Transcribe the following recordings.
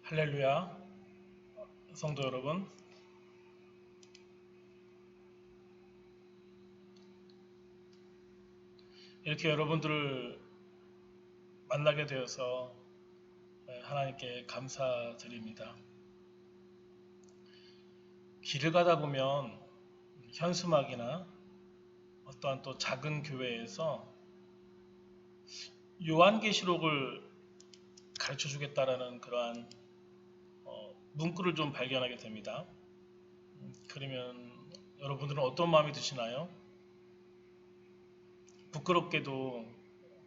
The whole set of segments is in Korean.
할렐루야, 성도 여러분. 이렇게 여러분들을 만나게 되어서 하나님께 감사드립니다. 길을 가다 보면 현수막이나 어떠한 또 작은 교회에서 요한계시록을 가르쳐 주겠다라는 그러한 문구를 좀 발견하게 됩니다. 그러면 여러분들은 어떤 마음이 드시나요? 부끄럽게도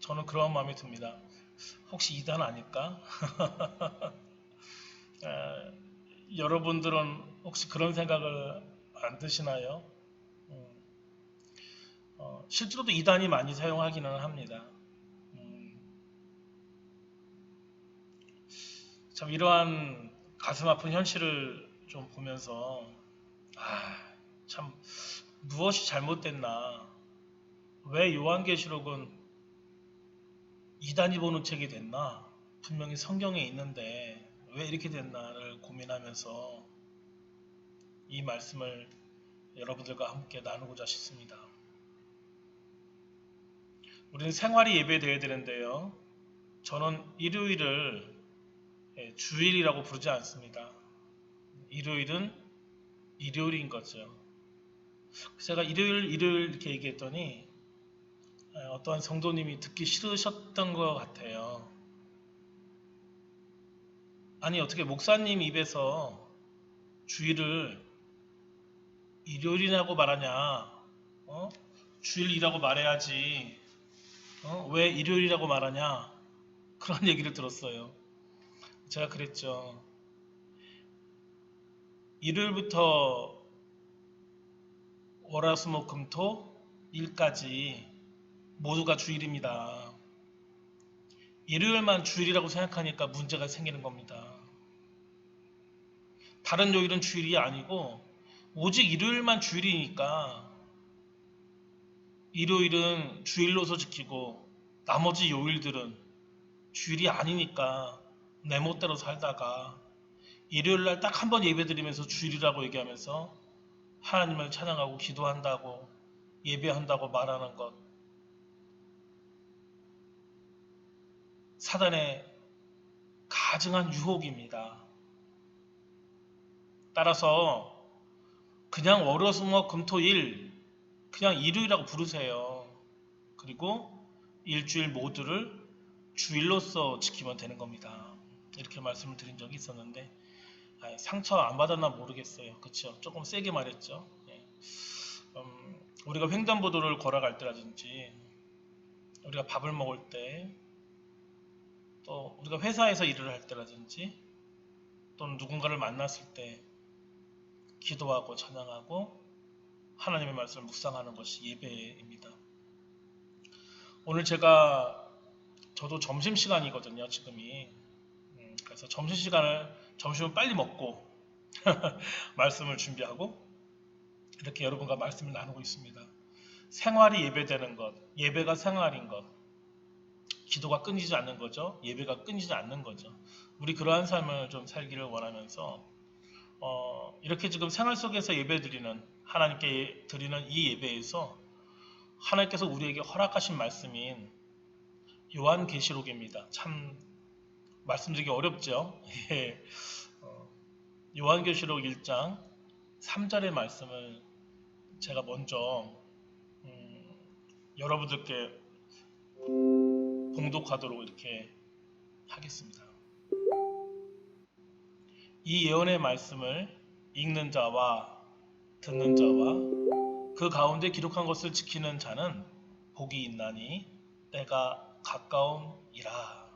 저는 그런 마음이 듭니다. 혹시 이단 아닐까? 여러분들은 혹시 그런 생각을 안 드시나요? 실제로도 이단이 많이 사용하기는 합니다. 참 이러한 가슴 아픈 현실을 좀 보면서 참 무엇이 잘못됐나? 왜 요한계시록은 이단이 보는 책이 됐나? 분명히 성경에 있는데 왜 이렇게 됐나를 고민하면서 이 말씀을 여러분들과 함께 나누고자 싶습니다. 우리는 생활이 예배되어야 되는데요. 저는 일요일을 주일이라고 부르지 않습니다. 일요일은 일요일인 거죠. 제가 일요일 이렇게 얘기했더니 어떠한 성도님이 듣기 싫으셨던 것 같아요. 아니 어떻게 목사님 입에서 주일을 일요일이라고 말하냐? 주일이라고 말해야지. 왜 일요일이라고 말하냐? 그런 얘기를 들었어요. 제가 그랬죠. 일요일부터 월화수목금토 일까지 모두가 주일입니다. 일요일만 주일이라고 생각하니까 문제가 생기는 겁니다. 다른 요일은 주일이 아니고 오직 일요일만 주일이니까 일요일은 주일로서 지키고 나머지 요일들은 주일이 아니니까 내 멋대로 살다가 일요일날 딱 한 번 예배드리면서 주일이라고 얘기하면서 하나님을 찬양하고 기도한다고 예배한다고 말하는 것, 사단의 가증한 유혹입니다. 따라서 그냥 월화수목금토일 그냥 일요일이라고 부르세요. 그리고 일주일 모두를 주일로서 지키면 되는 겁니다. 이렇게 말씀을 드린 적이 있었는데 상처 안 받았나 모르겠어요. 그렇죠? 조금 세게 말했죠. 우리가 횡단보도를 걸어갈 때라든지 우리가 밥을 먹을 때 또 우리가 회사에서 일을 할 때라든지 또는 누군가를 만났을 때 기도하고 찬양하고 하나님의 말씀을 묵상하는 것이 예배입니다. 오늘 저도 점심시간이거든요, 지금이. 그래서 점심을 빨리 먹고 말씀을 준비하고 이렇게 여러분과 말씀을 나누고 있습니다. 생활이 예배되는 것, 예배가 생활인 것, 기도가 끊이지 않는 거죠. 예배가 끊이지 않는 거죠. 우리 그러한 삶을 좀 살기를 원하면서 이렇게 지금 생활 속에서 예배드리는 하나님께 드리는 이 예배에서 하나님께서 우리에게 허락하신 말씀인 요한계시록입니다. 참 말씀드리기 어렵죠. 요한계시록 1장 3절의 말씀을 제가 먼저 여러분들께 봉독하도록 이렇게 하겠습니다. 이 예언의 말씀을 읽는 자와 듣는 자와 그 가운데 기록한 것을 지키는 자는 복이 있나니 때가 가까움이라.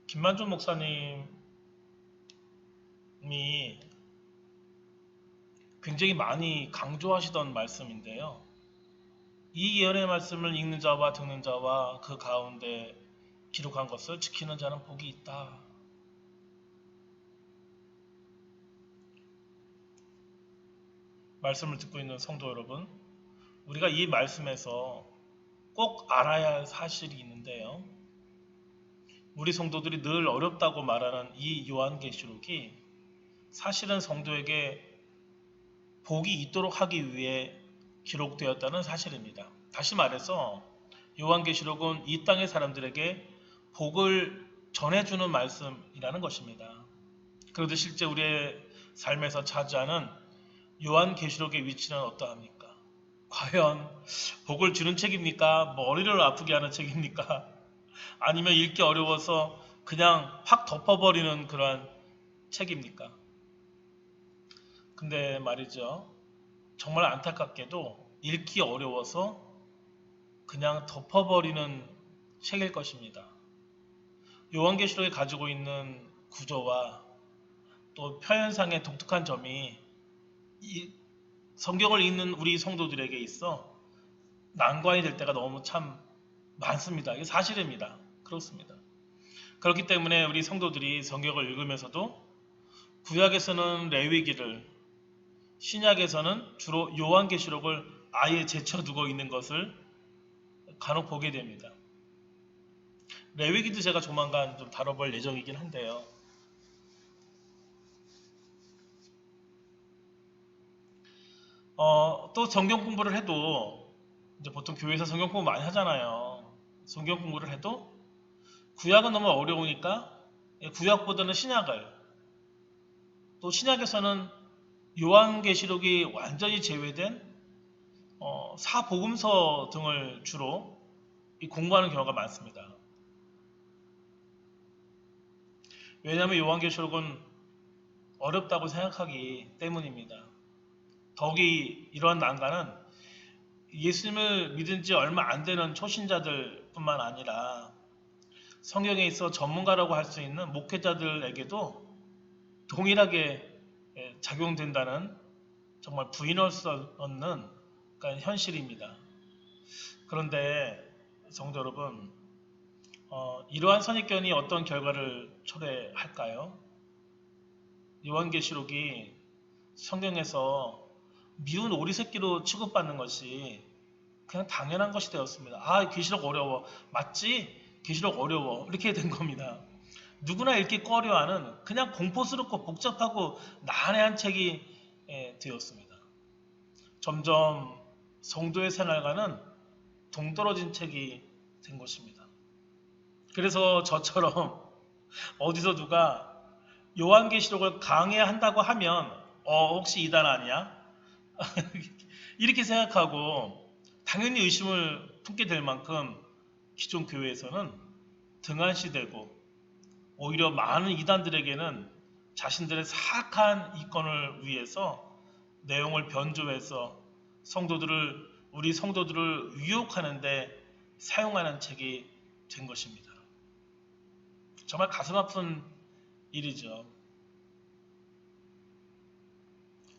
김만준 목사님이 굉장히 많이 강조하시던 말씀인데요. 이 예언의 말씀을 읽는 자와 듣는 자와 그 가운데 기록한 것을 지키는 자는 복이 있다. 말씀을 듣고 있는 성도 여러분, 우리가 이 말씀에서 꼭 알아야 할 사실이 있는데요. 우리 성도들이 늘 어렵다고 말하는 이 요한계시록이 사실은 성도에게 복이 있도록 하기 위해 기록되었다는 사실입니다. 다시 말해서 요한계시록은 이 땅의 사람들에게 복을 전해주는 말씀이라는 것입니다. 그런데 실제 우리의 삶에서 차지하는 요한계시록의 위치는 어떠합니까? 과연 복을 주는 책입니까? 머리를 아프게 하는 책입니까? 아니면 읽기 어려워서 그냥 확 덮어버리는 그러한 책입니까? 근데 말이죠. 정말 안타깝게도 읽기 어려워서 그냥 덮어버리는 책일 것입니다. 요한계시록이 가지고 있는 구조와 또 표현상의 독특한 점이 이 성경을 읽는 우리 성도들에게 있어 난관이 될 때가 너무 참 많습니다. 이게 사실입니다. 그렇습니다. 그렇기 때문에 우리 성도들이 성경을 읽으면서도 구약에서는 레위기를, 신약에서는 주로 요한계시록을 아예 제쳐두고 있는 것을 간혹 보게 됩니다. 레위기도 제가 조만간 좀 다뤄볼 예정이긴 한데요. 또 성경 공부를 해도 이제 보통 교회에서 성경 공부 많이 하잖아요. 성경 공부를 해도 구약은 너무 어려우니까 구약보다는 신약을, 또 신약에서는 요한계시록이 완전히 제외된 사복음서 등을 주로 공부하는 경우가 많습니다. 왜냐하면 요한계시록은 어렵다고 생각하기 때문입니다. 더욱이 이러한 난관은 예수님을 믿은 지 얼마 안 되는 초신자들 뿐만 아니라 성경에 있어 전문가라고 할 수 있는 목회자들에게도 동일하게 작용된다는 정말 부인할 수 없는 현실입니다. 그런데 성도 여러분, 이러한 선입견이 어떤 결과를 초래할까요? 요한계시록이 성경에서 미운 오리 새끼로 취급받는 것이 그냥 당연한 것이 되었습니다. 아, 계시록 어려워. 맞지? 계시록 어려워. 이렇게 된 겁니다. 누구나 읽기 꺼려하는 그냥 공포스럽고 복잡하고 난해한 책이 되었습니다. 점점 성도의 생활과는 동떨어진 책이 된 것입니다. 그래서 저처럼 어디서 누가 요한계시록을 강해한다고 하면 혹시 이단 아니야? 이렇게 생각하고 당연히 의심을 품게 될 만큼 기존 교회에서는 등한시되고 오히려 많은 이단들에게는 자신들의 사악한 이권을 위해서 내용을 변조해서 우리 성도들을 유혹하는 데 사용하는 책이 된 것입니다. 정말 가슴 아픈 일이죠.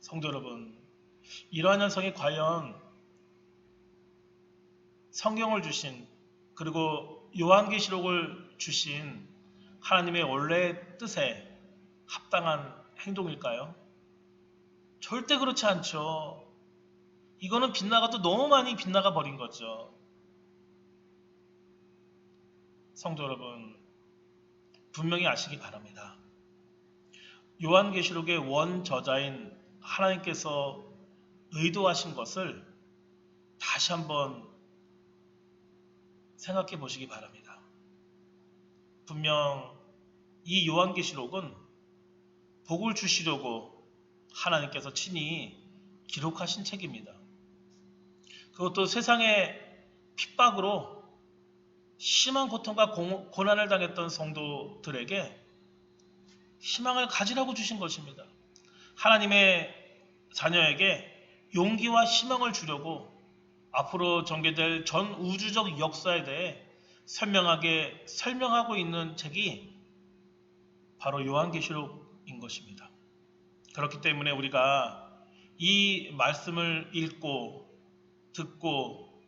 성도 여러분, 이러한 현상이 과연 성경을 주신, 그리고 요한계시록을 주신 하나님의 원래의 뜻에 합당한 행동일까요? 절대 그렇지 않죠. 이거는 빗나가도 너무 많이 빗나가 버린 거죠. 성도 여러분, 분명히 아시기 바랍니다. 요한계시록의 원저자인 하나님께서 의도하신 것을 다시 한번 생각해 보시기 바랍니다. 분명 이 요한계시록은 복을 주시려고 하나님께서 친히 기록하신 책입니다. 그것도 세상의 핍박으로 심한 고통과 고난을 당했던 성도들에게 희망을 가지라고 주신 것입니다. 하나님의 자녀에게 용기와 희망을 주려고 앞으로 전개될 전 우주적 역사에 대해 선명하게 설명하고 있는 책이 바로 요한계시록인 것입니다. 그렇기 때문에 우리가 이 말씀을 읽고 듣고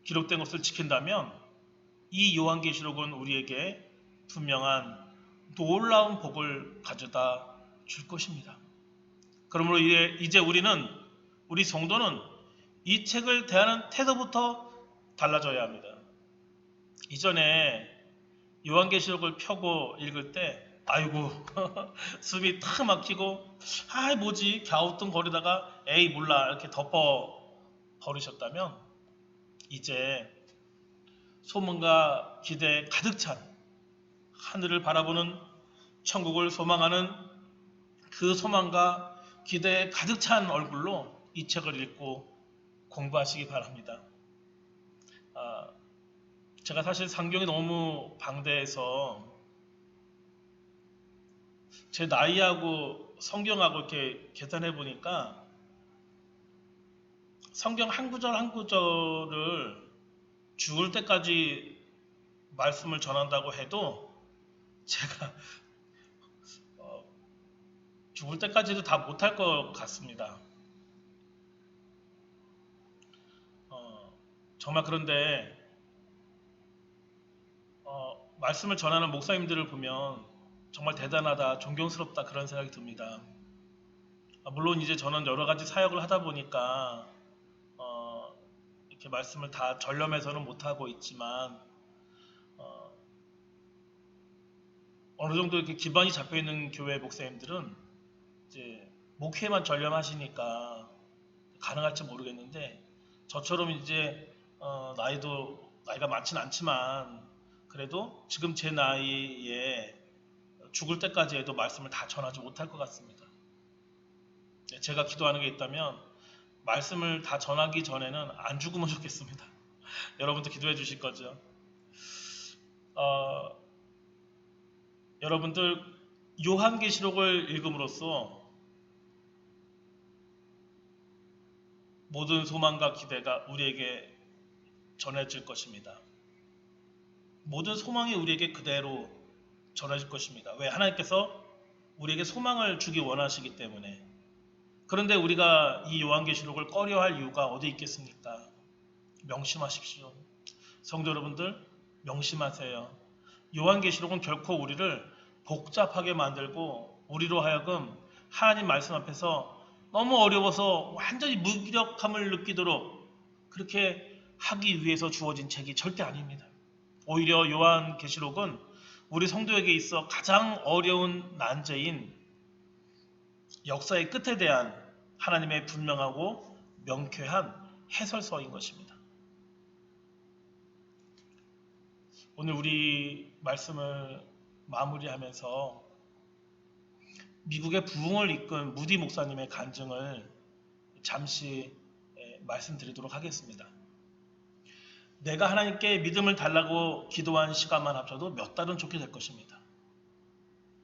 기록된 것을 지킨다면 이 요한계시록은 우리에게 분명한 놀라운 복을 가져다 줄 것입니다. 그러므로 이제 우리 성도는 이 책을 대하는 태도부터 달라져야 합니다. 이전에 요한계시록을 펴고 읽을 때 아이고 숨이 탁 막히고 뭐지 갸우뚱거리다가 에이 몰라 이렇게 덮어 버리셨다면 이제 소망과 기대에 가득 찬 하늘을 바라보는 천국을 소망하는 그 소망과 기대에 가득 찬 얼굴로 이 책을 읽고 공부하시기 바랍니다. 제가 사실 성경이 너무 방대해서 제 나이하고 성경하고 이렇게 계산해 보니까 성경 한 구절 한 구절을 죽을 때까지 말씀을 전한다고 해도 제가 죽을 때까지도 다 못할 것 같습니다. 정말 그런데 말씀을 전하는 목사님들을 보면 정말 대단하다, 존경스럽다 그런 생각이 듭니다. 물론 이제 저는 여러 가지 사역을 하다 보니까 이렇게 말씀을 다 전념해서는 못하고 있지만 어느 정도 이렇게 기반이 잡혀 있는 교회 목사님들은 이제 목회만 전념하시니까 가능할지 모르겠는데 저처럼 이제 나이가 많진 않지만 그래도 지금 제 나이에 죽을 때까지 해도 말씀을 다 전하지 못할 것 같습니다. 제가 기도하는 게 있다면 말씀을 다 전하기 전에는 안 죽으면 좋겠습니다. 여러분도 기도해 주실 거죠? 여러분들 요한계시록을 읽음으로써 모든 소망과 기대가 우리에게 전해질 것입니다. 모든 소망이 우리에게 그대로 전해질 것입니다. 왜? 하나님께서 우리에게 소망을 주기 원하시기 때문에. 그런데 우리가 이 요한계시록을 꺼려할 이유가 어디 있겠습니까? 명심하십시오. 성도 여러분들 명심하세요. 요한계시록은 결코 우리를 복잡하게 만들고 우리로 하여금 하나님 말씀 앞에서 너무 어려워서 완전히 무기력함을 느끼도록 그렇게 하기 위해서 주어진 책이 절대 아닙니다. 오히려 요한계시록은 우리 성도에게 있어 가장 어려운 난제인 역사의 끝에 대한 하나님의 분명하고 명쾌한 해설서인 것입니다. 오늘 우리 말씀을 마무리하면서 미국의 부흥을 이끈 무디 목사님의 간증을 잠시 말씀드리도록 하겠습니다. 내가 하나님께 믿음을 달라고 기도한 시간만 합쳐도 몇 달은 좋게 될 것입니다.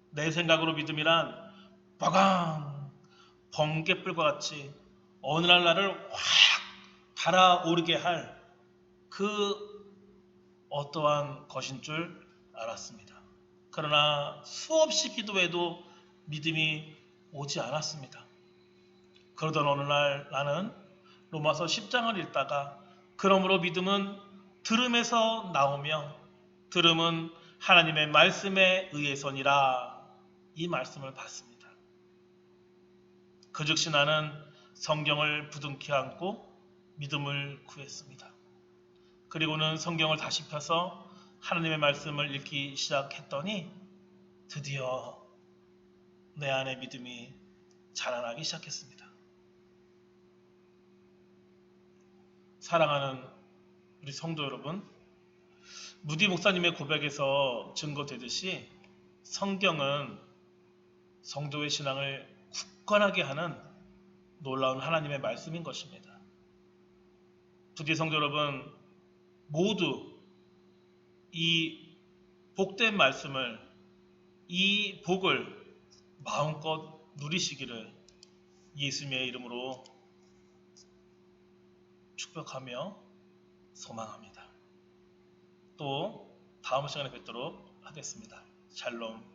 내 생각으로 믿음이란 빠강 번갯불과 같이 어느 날 나를 확 달아오르게 할 그 어떠한 것인 줄 알았습니다. 그러나 수없이 기도해도 믿음이 오지 않았습니다. 그러던 어느 날 나는 로마서 10장을 읽다가 그러므로 믿음은 들음에서 나오며 들음은 하나님의 말씀에 의해서니라 이 말씀을 봤습니다. 그 즉시 나는 성경을 부둥켜 안고 믿음을 구했습니다. 그리고는 성경을 다시 펴서 하나님의 말씀을 읽기 시작했더니 드디어 내 안에 믿음이 자라나기 시작했습니다. 사랑하는 우리 성도 여러분, 무디 목사님의 고백에서 증거되듯이 성경은 성도의 신앙을 굳건하게 하는 놀라운 하나님의 말씀인 것입니다. 부디 성도 여러분 모두 이 복된 말씀을, 이 복을 마음껏 누리시기를 예수님의 이름으로 축복하며 소망합니다. 또 다음 시간에 뵙도록 하겠습니다. 샬롬.